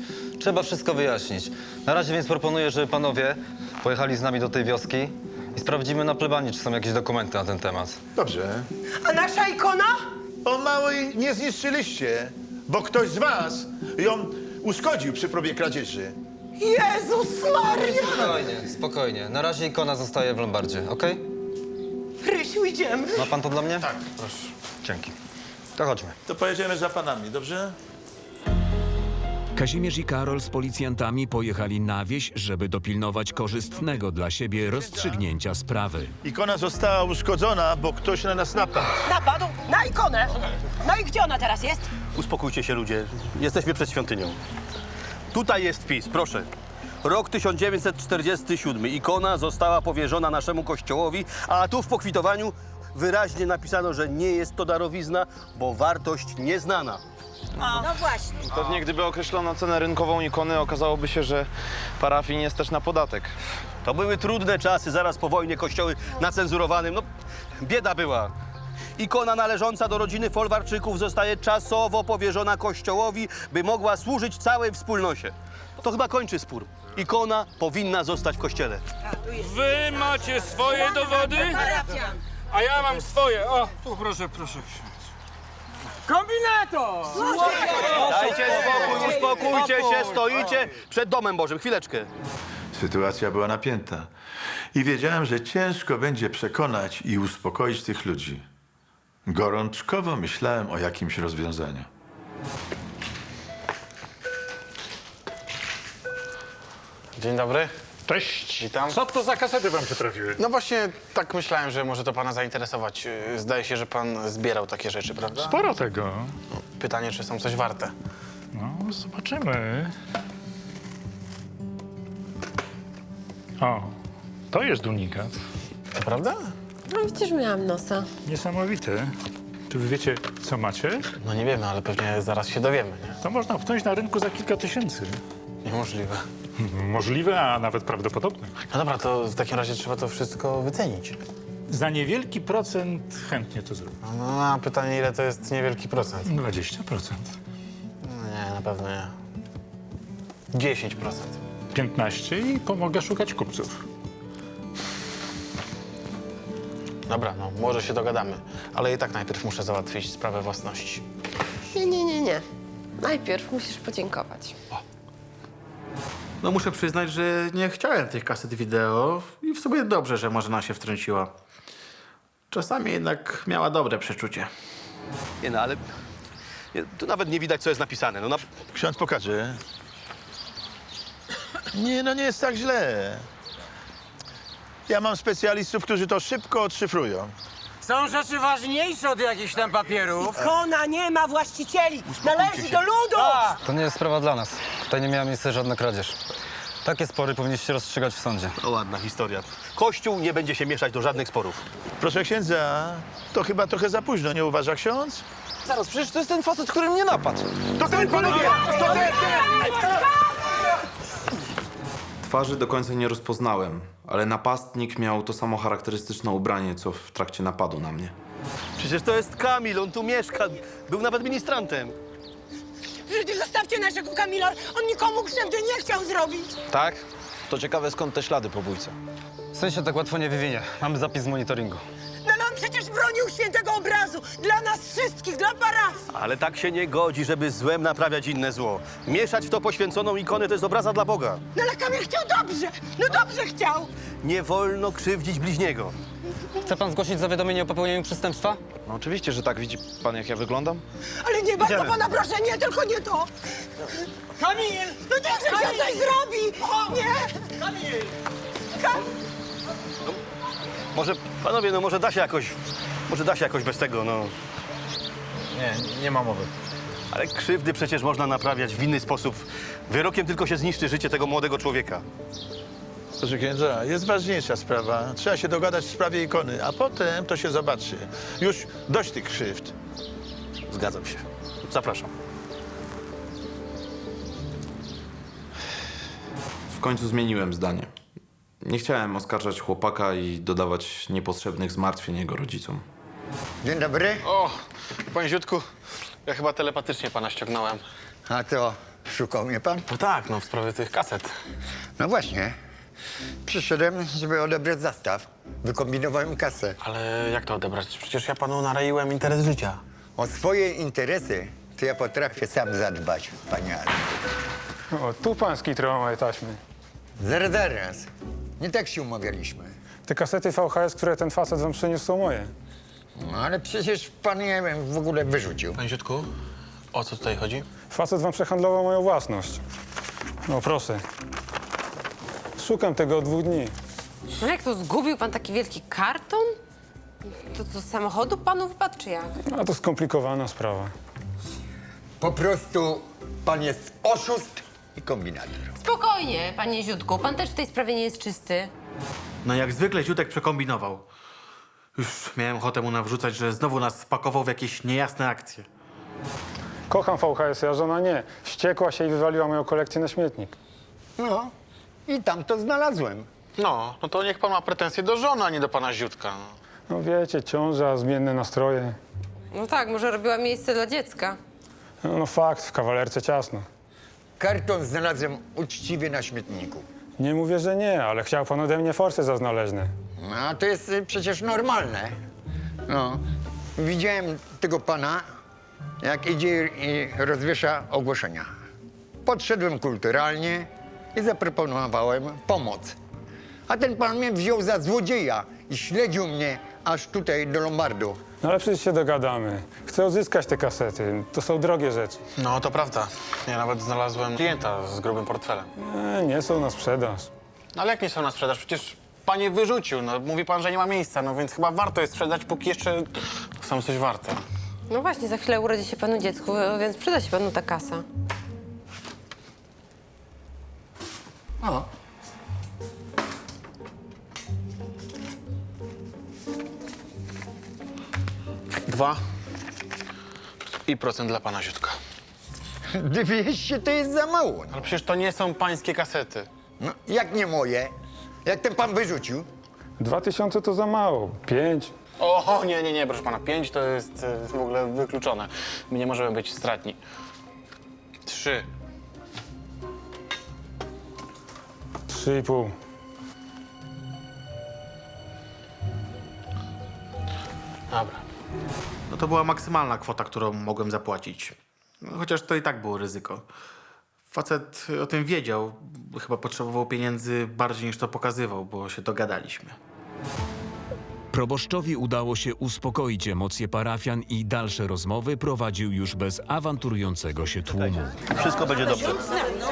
[SPEAKER 17] Trzeba wszystko wyjaśnić. Na razie więc proponuję, żeby panowie pojechali z nami do tej wioski i sprawdzimy na plebanii, czy są jakieś dokumenty na ten temat.
[SPEAKER 3] Dobrze.
[SPEAKER 7] A nasza ikona?
[SPEAKER 3] O małej nie zniszczyliście, bo ktoś z was ją uszkodził przy próbie kradzieży.
[SPEAKER 7] Jezus Maria!
[SPEAKER 17] Spokojnie. Na razie ikona zostaje w Lombardzie, okej?
[SPEAKER 7] Rysiu, idziemy.
[SPEAKER 17] Ma pan to dla mnie?
[SPEAKER 3] Tak, proszę.
[SPEAKER 17] Dzięki. To chodźmy.
[SPEAKER 3] To pojedziemy za panami, dobrze?
[SPEAKER 2] Kazimierz i Karol z policjantami pojechali na wieś, żeby dopilnować korzystnego dla siebie rozstrzygnięcia sprawy.
[SPEAKER 3] Ikona została uszkodzona, bo ktoś na nas napadł.
[SPEAKER 7] Napadł na ikonę. No i gdzie ona teraz jest?
[SPEAKER 13] Uspokójcie się, ludzie. Jesteśmy przed świątynią. Tutaj jest wpis, proszę. Rok 1947. Ikona została powierzona naszemu kościołowi, a tu w pokwitowaniu wyraźnie napisano, że nie jest to darowizna, bo wartość nieznana.
[SPEAKER 7] No właśnie.
[SPEAKER 16] Pewnie gdyby określono cenę rynkową ikony, okazałoby się, że parafii nie stać na podatek.
[SPEAKER 13] To były trudne czasy, zaraz po wojnie kościoły na cenzurowanym. No, bieda była. Ikona należąca do rodziny Folwarczyków zostaje czasowo powierzona kościołowi, by mogła służyć całej wspólnocie. To chyba kończy spór. Ikona powinna zostać w kościele.
[SPEAKER 6] Wy macie swoje dowody, a ja mam swoje. O, tu proszę.
[SPEAKER 1] Kombinator!
[SPEAKER 13] Dajcie spokój, uspokójcie się, stoicie przed domem Bożym. Chwileczkę.
[SPEAKER 3] Sytuacja była napięta i wiedziałem, że ciężko będzie przekonać i uspokoić tych ludzi. Gorączkowo myślałem o jakimś rozwiązaniu.
[SPEAKER 12] Dzień dobry.
[SPEAKER 18] Cześć.
[SPEAKER 12] Witam.
[SPEAKER 18] Co to za kasety wam się trafiły?
[SPEAKER 12] No właśnie tak myślałem, że może to pana zainteresować. Zdaje się, że pan zbierał takie rzeczy, prawda?
[SPEAKER 18] Sporo tego.
[SPEAKER 12] No, pytanie, czy są coś warte.
[SPEAKER 18] No, zobaczymy. O, to jest unikat.
[SPEAKER 12] To prawda?
[SPEAKER 9] No przecież miałam nosa.
[SPEAKER 18] Niesamowity. Czy wy wiecie, co macie?
[SPEAKER 12] No nie wiemy, ale pewnie zaraz się dowiemy, nie?
[SPEAKER 18] To można pchnąć na rynku za kilka tysięcy.
[SPEAKER 12] Niemożliwe.
[SPEAKER 18] Możliwe, a nawet prawdopodobne.
[SPEAKER 12] No dobra, to w takim razie trzeba to wszystko wycenić.
[SPEAKER 18] Za niewielki procent chętnie to zrobię.
[SPEAKER 12] No a pytanie, ile to jest niewielki procent?
[SPEAKER 18] 20%.
[SPEAKER 12] No nie, na pewno nie. 10%.
[SPEAKER 18] 15% i pomogę szukać kupców.
[SPEAKER 12] Dobra, no może się dogadamy, ale i tak najpierw muszę załatwić sprawę własności.
[SPEAKER 9] Nie. Najpierw musisz podziękować.
[SPEAKER 12] No muszę przyznać, że nie chciałem tych kaset wideo i w sumie dobrze, że Marzena się wtrąciła. Czasami jednak miała dobre przeczucie.
[SPEAKER 13] Nie no, ale tu nawet nie widać, co jest napisane. No,
[SPEAKER 3] Ksiądz pokaże. Nie, no nie jest tak źle. Ja mam specjalistów, którzy to szybko odszyfrują.
[SPEAKER 1] Są rzeczy ważniejsze od jakichś tam papierów.
[SPEAKER 7] Ikona nie ma właścicieli. Należy do ludu.
[SPEAKER 17] To nie jest sprawa dla nas. Tutaj nie miała miejsca żadna kradzież. Takie spory powinniście rozstrzygać w sądzie.
[SPEAKER 13] O, ładna historia. Kościół nie będzie się mieszać do żadnych sporów.
[SPEAKER 3] Proszę księdza, to chyba trochę za późno, nie uważa ksiądz?
[SPEAKER 16] Zaraz, przecież to jest ten facet, który mnie napadł.
[SPEAKER 3] To ten, panowie! To ten!
[SPEAKER 15] Twarzy do końca nie rozpoznałem, ale napastnik miał to samo charakterystyczne ubranie, co w trakcie napadu na mnie.
[SPEAKER 13] Przecież to jest Kamil, on tu mieszka. Był nawet ministrantem.
[SPEAKER 7] Przecież zostawcie naszego Kamila, on nikomu krzywdy nie chciał zrobić.
[SPEAKER 16] Tak? To ciekawe, skąd te ślady po bójce.
[SPEAKER 17] Syn się tak łatwo nie wywinie. Mamy zapis z monitoringu.
[SPEAKER 7] No ale on przecież bronił świętego obrazu. Dla nas wszystkich, dla parafii.
[SPEAKER 13] Ale tak się nie godzi, żeby złem naprawiać inne zło. Mieszać w to poświęconą ikonę to jest obraza dla Boga.
[SPEAKER 7] No ale Kamil chciał dobrze. No dobrze chciał.
[SPEAKER 13] Nie wolno krzywdzić bliźniego.
[SPEAKER 17] Chce pan zgłosić zawiadomienie o popełnieniu przestępstwa?
[SPEAKER 16] No oczywiście, że tak. Widzi pan, jak ja wyglądam?
[SPEAKER 7] Ale nie bardzo
[SPEAKER 16] Idziemy.
[SPEAKER 7] pana proszę, nie, tylko nie to.
[SPEAKER 1] Kamil!
[SPEAKER 7] No niech się coś zrobi. Nie.
[SPEAKER 1] Kamil!
[SPEAKER 13] Może, panowie, no może da się jakoś bez tego, no.
[SPEAKER 16] Nie ma mowy.
[SPEAKER 13] Ale krzywdy przecież można naprawiać w inny sposób. Wyrokiem tylko się zniszczy życie tego młodego człowieka.
[SPEAKER 3] Proszę księdza, jest ważniejsza sprawa. Trzeba się dogadać w sprawie ikony, a potem to się zobaczy. Już dość tych krzywd.
[SPEAKER 13] Zgadzam się. Zapraszam.
[SPEAKER 15] W końcu zmieniłem zdanie. Nie chciałem oskarżać chłopaka i dodawać niepotrzebnych zmartwień jego rodzicom.
[SPEAKER 5] Dzień dobry.
[SPEAKER 12] O, panie Ziutku, ja chyba telepatycznie pana ściągnąłem.
[SPEAKER 5] A co, szukał mnie pan?
[SPEAKER 12] No tak, no w sprawie tych kaset.
[SPEAKER 5] No właśnie. Przyszedłem, żeby odebrać zastaw. Wykombinowałem kasę.
[SPEAKER 12] Ale jak to odebrać? Przecież ja panu nareiłem interes życia.
[SPEAKER 5] O swoje interesy to ja potrafię sam zadbać, panie Adam.
[SPEAKER 19] O, tu pan skitrował moje taśmy.
[SPEAKER 5] Zaraz. Nie tak się umawialiśmy.
[SPEAKER 19] Te kasety VHS, które ten facet wam przyniósł, są moje.
[SPEAKER 5] No ale przecież pan je w ogóle wyrzucił.
[SPEAKER 12] Panie Ziutku, o co tutaj chodzi?
[SPEAKER 19] Facet wam przehandlował moją własność. No proszę. Szukam tego od 2 dni.
[SPEAKER 14] No jak to, zgubił pan taki wielki karton? To z samochodu panu wypadł, czy jak?
[SPEAKER 19] A to skomplikowana sprawa.
[SPEAKER 5] Po prostu pan jest oszust i kombinator.
[SPEAKER 14] Spokojnie, panie Ziutku, pan też w tej sprawie nie jest czysty.
[SPEAKER 12] No jak zwykle Ziutek przekombinował. Już miałem ochotę mu nawrzucać, że znowu nas wpakował w jakieś niejasne akcje.
[SPEAKER 19] Kocham VHS, a żona nie. Wściekła się i wywaliła moją kolekcję na śmietnik.
[SPEAKER 5] No i tam to znalazłem.
[SPEAKER 12] No to niech pan ma pretensje do żony, a nie do pana Ziutka.
[SPEAKER 19] No wiecie, ciąża, zmienne nastroje.
[SPEAKER 14] No tak, może robiła miejsce dla dziecka.
[SPEAKER 19] No fakt, w kawalerce ciasno.
[SPEAKER 5] Karton znalazłem uczciwie na śmietniku.
[SPEAKER 19] Nie mówię, że nie, ale chciał pan ode mnie forsy za znaleźne.
[SPEAKER 5] No, a to jest przecież normalne. No, widziałem tego pana, jak idzie i rozwiesza ogłoszenia. Podszedłem kulturalnie i zaproponowałem pomoc. A ten pan mnie wziął za złodzieja i śledził mnie aż tutaj do Lombardu.
[SPEAKER 19] No ale przecież się dogadamy. Chcę odzyskać te kasety. To są drogie rzeczy.
[SPEAKER 12] No to prawda. Ja nawet znalazłem klienta z grubym portfelem.
[SPEAKER 19] Nie są na sprzedaż.
[SPEAKER 12] No ale jak nie są na sprzedaż? Przecież pan je wyrzucił. No, mówi pan, że nie ma miejsca, no więc chyba warto je sprzedać, póki jeszcze są coś warte.
[SPEAKER 14] No właśnie, za chwilę urodzi się panu dziecku, więc przyda się panu ta kasa.
[SPEAKER 5] O.
[SPEAKER 12] Dwa i procent dla pana Ziutka.
[SPEAKER 5] 200 to jest za mało.
[SPEAKER 12] Ale przecież to nie są pańskie kasety.
[SPEAKER 5] No, jak nie moje? Jak ten pan wyrzucił?
[SPEAKER 19] 2000 to za mało. 5.
[SPEAKER 12] O, nie, proszę pana. 5 to jest w ogóle wykluczone. My nie możemy być stratni. 3.
[SPEAKER 19] 3,5.
[SPEAKER 12] Dobra. No to była maksymalna kwota, którą mogłem zapłacić. No, chociaż to i tak było ryzyko. Facet o tym wiedział. Chyba potrzebował pieniędzy bardziej niż to pokazywał, bo się dogadaliśmy.
[SPEAKER 2] Proboszczowi udało się uspokoić emocje parafian i dalsze rozmowy prowadził już bez awanturującego się tłumu.
[SPEAKER 13] Wszystko będzie dobrze.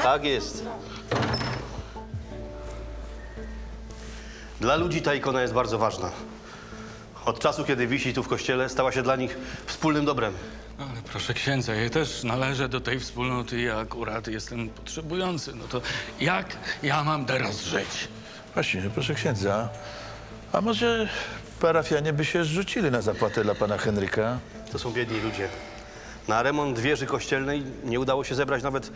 [SPEAKER 13] Tak jest. Dla ludzi ta ikona jest bardzo ważna. Od czasu, kiedy wisi tu w kościele, stała się dla nich wspólnym dobrem.
[SPEAKER 6] Ale proszę księdza, ja też należę do tej wspólnoty i akurat jestem potrzebujący. No to jak ja mam teraz żyć?
[SPEAKER 3] Właśnie, proszę księdza, a może parafianie by się zrzucili na zapłatę dla pana Henryka?
[SPEAKER 13] To są biedni ludzie. Na remont wieży kościelnej nie udało się zebrać nawet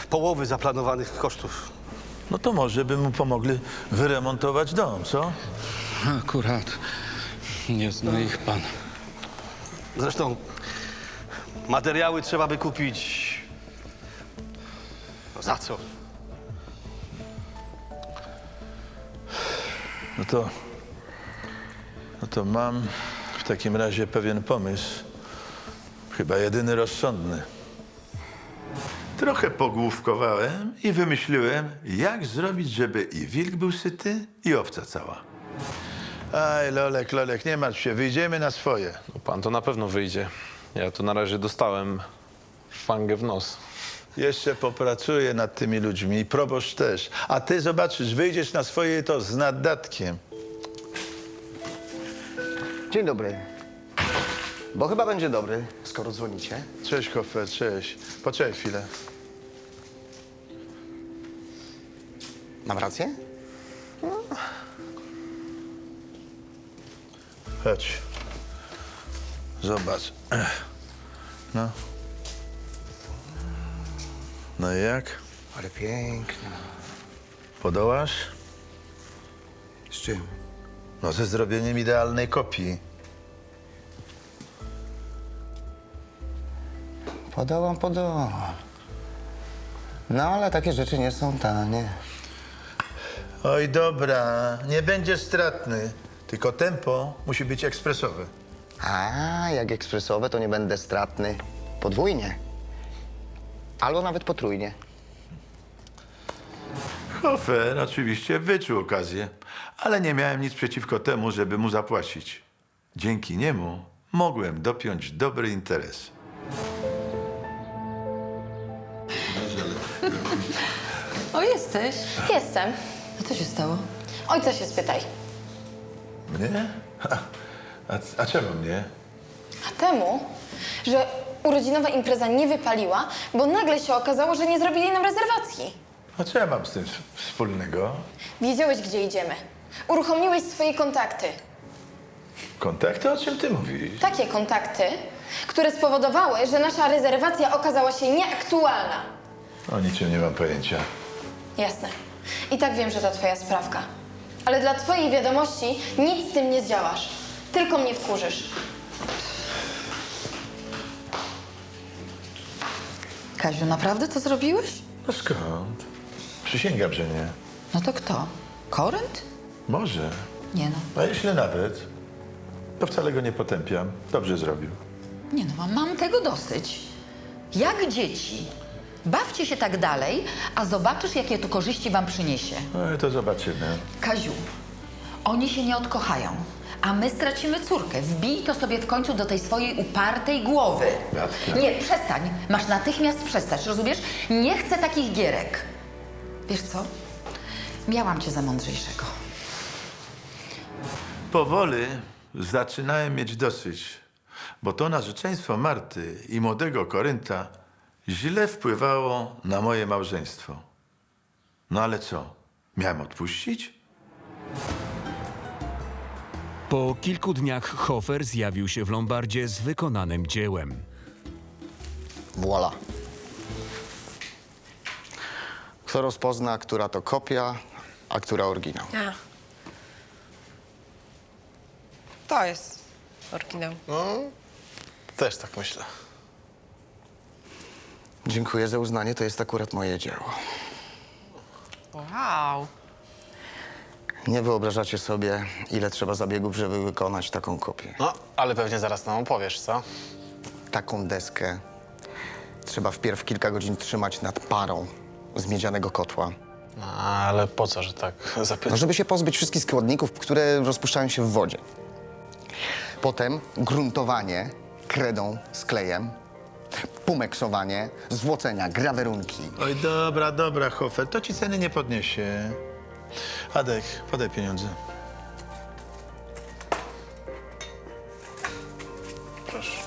[SPEAKER 13] połowy zaplanowanych kosztów.
[SPEAKER 3] No to może by mu pomogli wyremontować dom, co?
[SPEAKER 6] Akurat nie zna ich pan.
[SPEAKER 13] Zresztą materiały trzeba by kupić. No za co?
[SPEAKER 3] No to mam w takim razie pewien pomysł. Chyba jedyny rozsądny. Trochę pogłówkowałem i wymyśliłem, jak zrobić, żeby i wilk był syty, i owca cała. Aj, Lolek, nie martw się, wyjdziemy na swoje.
[SPEAKER 15] No, pan to na pewno wyjdzie. Ja tu na razie dostałem fangę w nos.
[SPEAKER 3] Jeszcze popracuję nad tymi ludźmi i proboszcz też. A ty zobaczysz, wyjdziesz na swoje i to z naddatkiem.
[SPEAKER 1] Dzień dobry. Bo chyba będzie dobry, skoro dzwonicie.
[SPEAKER 3] Cześć, Hofer, cześć. Poczekaj chwilę.
[SPEAKER 1] Mam rację?
[SPEAKER 3] Chodź. Zobacz. No. No i jak?
[SPEAKER 1] Ale piękna.
[SPEAKER 3] Podołasz?
[SPEAKER 1] Z czym?
[SPEAKER 3] No ze zrobieniem idealnej kopii.
[SPEAKER 1] Podołam. No ale takie rzeczy nie są tanie.
[SPEAKER 3] Oj, dobra, nie będzie stratny. Tylko tempo musi być ekspresowe.
[SPEAKER 1] A, jak ekspresowe, to nie będę stratny. Podwójnie. Albo nawet potrójnie.
[SPEAKER 3] Hofer oczywiście wyczuł okazję, ale nie miałem nic przeciwko temu, żeby mu zapłacić. Dzięki niemu mogłem dopiąć dobry interes.
[SPEAKER 11] O, jesteś?
[SPEAKER 4] Jestem.
[SPEAKER 11] A co się stało?
[SPEAKER 4] Ojca się spytaj.
[SPEAKER 3] Mnie? A czemu mnie?
[SPEAKER 4] A temu, że urodzinowa impreza nie wypaliła, bo nagle się okazało, że nie zrobili nam rezerwacji.
[SPEAKER 3] A co ja mam z tym wspólnego?
[SPEAKER 4] Wiedziałeś, gdzie idziemy. Uruchomiłeś swoje kontakty.
[SPEAKER 3] Kontakty? O czym ty mówisz?
[SPEAKER 4] Takie kontakty, które spowodowały, że nasza rezerwacja okazała się nieaktualna.
[SPEAKER 3] O niczym nie mam pojęcia.
[SPEAKER 4] Jasne. I tak wiem, że to twoja sprawka. Ale dla twojej wiadomości nic z tym nie zdziałasz. Tylko mnie wkurzysz.
[SPEAKER 11] Kaziu, naprawdę to zrobiłeś?
[SPEAKER 3] No skąd? Przysięgam, że nie.
[SPEAKER 11] No to kto? Korynt?
[SPEAKER 3] Może.
[SPEAKER 11] Nie no.
[SPEAKER 3] A jeśli nawet, to wcale go nie potępiam. Dobrze zrobił.
[SPEAKER 11] Nie no, mam tego dosyć. Jak dzieci. Bawcie się tak dalej, a zobaczysz, jakie to korzyści wam przyniesie.
[SPEAKER 3] No i to zobaczymy.
[SPEAKER 11] Kaziu, oni się nie odkochają, a my stracimy córkę. Wbij to sobie w końcu do tej swojej upartej głowy.
[SPEAKER 3] Beatka.
[SPEAKER 11] Nie, przestań. Masz natychmiast przestać, rozumiesz? Nie chcę takich gierek. Wiesz co? Miałam cię za mądrzejszego.
[SPEAKER 3] Powoli zaczynałem mieć dosyć, bo to narzeczeństwo Marty i młodego Korynta źle wpływało na moje małżeństwo. No ale co? Miałem odpuścić?
[SPEAKER 2] Po kilku dniach Hofer zjawił się w Lombardzie z wykonanym dziełem.
[SPEAKER 1] Voila. Kto rozpozna, która to kopia, a która oryginał?
[SPEAKER 9] A. To jest oryginał.
[SPEAKER 12] No, też tak myślę.
[SPEAKER 1] Dziękuję za uznanie, to jest akurat moje dzieło.
[SPEAKER 9] Wow.
[SPEAKER 1] Nie wyobrażacie sobie, ile trzeba zabiegów, żeby wykonać taką kopię.
[SPEAKER 12] No, ale pewnie zaraz nam opowiesz, co?
[SPEAKER 1] Taką deskę trzeba wpierw kilka godzin trzymać nad parą z miedzianego kotła.
[SPEAKER 12] No, ale po co, że tak zapytasz?
[SPEAKER 1] No, żeby się pozbyć wszystkich składników, które rozpuszczają się w wodzie. Potem gruntowanie kredą z klejem, pumeksowanie, złocenia, grawerunki.
[SPEAKER 3] Oj, dobra, Hofer, to ci ceny nie podniesie. Adek, podaj pieniądze.
[SPEAKER 12] Proszę.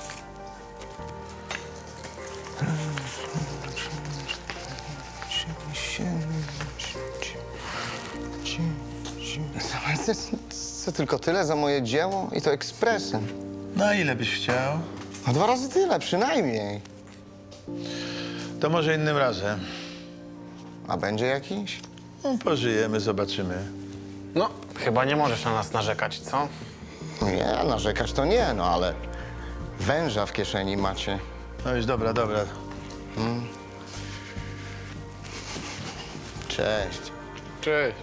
[SPEAKER 1] Co, tylko tyle za moje dzieło? I to ekspresem.
[SPEAKER 3] No ile byś chciał?
[SPEAKER 1] No 2 razy tyle, przynajmniej.
[SPEAKER 3] To może innym razem.
[SPEAKER 1] A będzie jakiś?
[SPEAKER 3] Pożyjemy, zobaczymy.
[SPEAKER 12] No, chyba nie możesz na nas narzekać, co?
[SPEAKER 1] Nie, narzekać to nie, no ale węża w kieszeni macie.
[SPEAKER 3] No już dobra.
[SPEAKER 1] Cześć.
[SPEAKER 12] Cześć.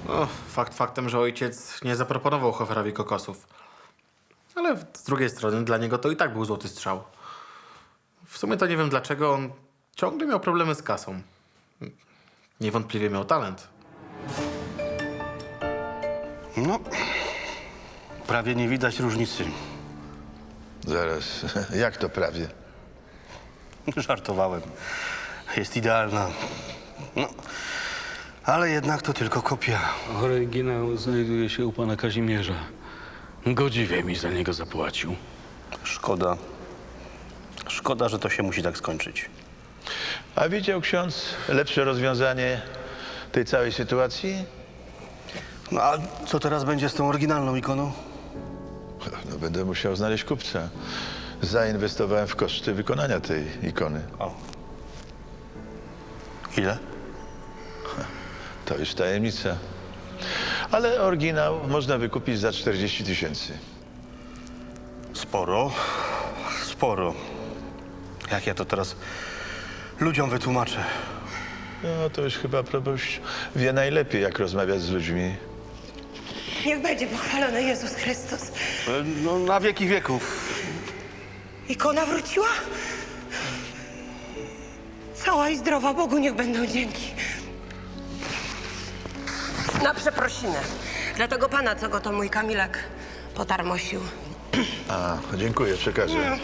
[SPEAKER 12] No, fakt faktem, że ojciec nie zaproponował Hoferowi kokosów. Ale z drugiej strony dla niego to i tak był złoty strzał. W sumie to nie wiem dlaczego on ciągle miał problemy z kasą. Niewątpliwie miał talent.
[SPEAKER 13] No, prawie nie widać różnicy.
[SPEAKER 3] Zaraz, jak to prawie?
[SPEAKER 13] Żartowałem. Jest idealna. No, ale jednak to tylko kopia.
[SPEAKER 6] Oryginał znajduje się u pana Kazimierza. Godziwie mi za niego zapłacił.
[SPEAKER 13] Szkoda. Szkoda, że to się musi tak skończyć.
[SPEAKER 3] A widział ksiądz lepsze rozwiązanie tej całej sytuacji?
[SPEAKER 13] No a co teraz będzie z tą oryginalną ikoną?
[SPEAKER 3] No, będę musiał znaleźć kupca. Zainwestowałem w koszty wykonania tej ikony.
[SPEAKER 13] O. Ile?
[SPEAKER 3] To już tajemnica. Ale oryginał można wykupić za 40 000.
[SPEAKER 13] Sporo. Sporo. Jak ja to teraz ludziom wytłumaczę?
[SPEAKER 3] No to już chyba proboszcz wie najlepiej, jak rozmawiać z ludźmi.
[SPEAKER 7] Niech będzie pochwalony Jezus Chrystus.
[SPEAKER 13] No na wieki wieków.
[SPEAKER 7] Ikona wróciła? Cała i zdrowa, Bogu niech będą dzięki. Na przeprosiny. Dla tego pana, co go to mój Kamilek potarmosił.
[SPEAKER 3] A, dziękuję, przekażę.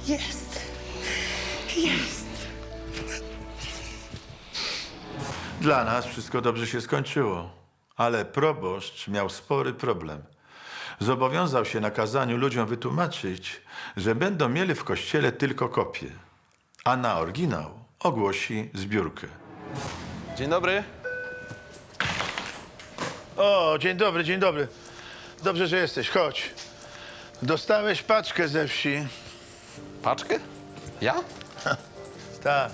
[SPEAKER 7] Jest. Jest.
[SPEAKER 3] Dla nas wszystko dobrze się skończyło, ale proboszcz miał spory problem. Zobowiązał się na kazaniu ludziom wytłumaczyć, że będą mieli w kościele tylko kopię, a na oryginał ogłosi zbiórkę.
[SPEAKER 16] Dzień dobry.
[SPEAKER 3] O, dzień dobry, dzień dobry. Dobrze, że jesteś, chodź. Dostałeś paczkę ze wsi.
[SPEAKER 16] Paczkę? Ja?
[SPEAKER 3] Tak.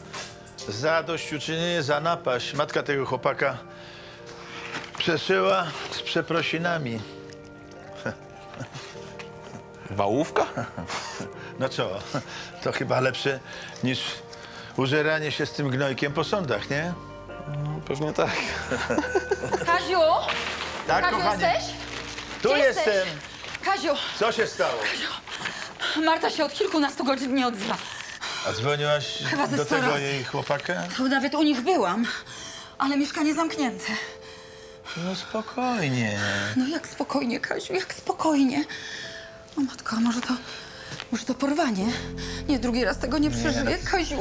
[SPEAKER 3] Zadośćuczynienie za napaść. Matka tego chłopaka przesyła z przeprosinami.
[SPEAKER 16] Wałówka?
[SPEAKER 3] No co, to chyba lepsze niż użeranie się z tym gnojkiem po sądach, nie?
[SPEAKER 16] No, pewnie tak.
[SPEAKER 10] Kaziu!
[SPEAKER 3] Tak,
[SPEAKER 10] Kaziu,
[SPEAKER 3] kochanie.
[SPEAKER 10] jesteś?
[SPEAKER 3] Tu
[SPEAKER 10] Gdzie
[SPEAKER 3] jestem.
[SPEAKER 10] jesteś? Kaziu!
[SPEAKER 3] Co się stało?
[SPEAKER 10] Marta się od kilkunastu godzin nie odzywa.
[SPEAKER 3] A dzwoniłaś
[SPEAKER 10] Chyba ze
[SPEAKER 3] do
[SPEAKER 10] 100
[SPEAKER 3] tego
[SPEAKER 10] razy.
[SPEAKER 3] jej chłopaka?
[SPEAKER 10] Nawet u nich byłam, ale mieszkanie zamknięte.
[SPEAKER 3] No spokojnie.
[SPEAKER 10] No jak spokojnie, Kaziu, jak spokojnie. O matko, a może to porwanie? Nie, drugi raz tego nie przeżyję. Kaziu,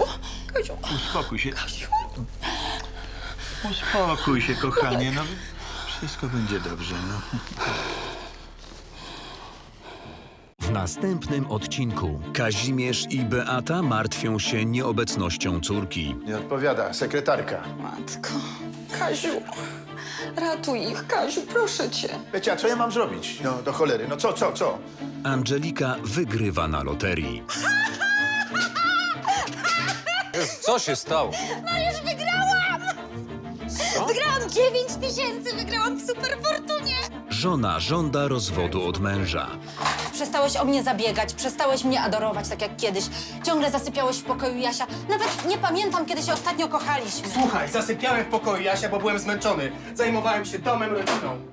[SPEAKER 10] Kaziu.
[SPEAKER 3] Uspokój się.
[SPEAKER 10] Kaziu.
[SPEAKER 3] Uspokój się, kochanie. No, wszystko będzie dobrze, no.
[SPEAKER 2] W następnym odcinku Kazimierz i Beata martwią się nieobecnością córki.
[SPEAKER 3] Nie odpowiada, sekretarka.
[SPEAKER 10] Matko, Kaziu, ratuj ich, Kaziu, proszę cię.
[SPEAKER 3] Wiecie, a co ja mam zrobić? No, do cholery. No co?
[SPEAKER 2] Angelika wygrywa na loterii.
[SPEAKER 17] Co się stało?
[SPEAKER 10] No już wygrałam!
[SPEAKER 17] Co?
[SPEAKER 10] Wygrałam 9 000, wygrałam w superfortunie.
[SPEAKER 2] Żona żąda rozwodu od męża.
[SPEAKER 11] Przestałeś o mnie zabiegać, przestałeś mnie adorować tak jak kiedyś. Ciągle zasypiałeś w pokoju Jasia. Nawet nie pamiętam, kiedy się ostatnio kochaliśmy.
[SPEAKER 20] Słuchaj, zasypiałem w pokoju Jasia, bo byłem zmęczony. Zajmowałem się domem, rodziną.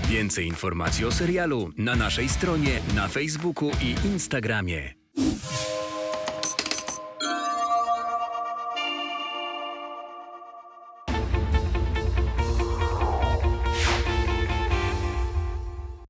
[SPEAKER 2] Więcej informacji o serialu na naszej stronie, na Facebooku i Instagramie.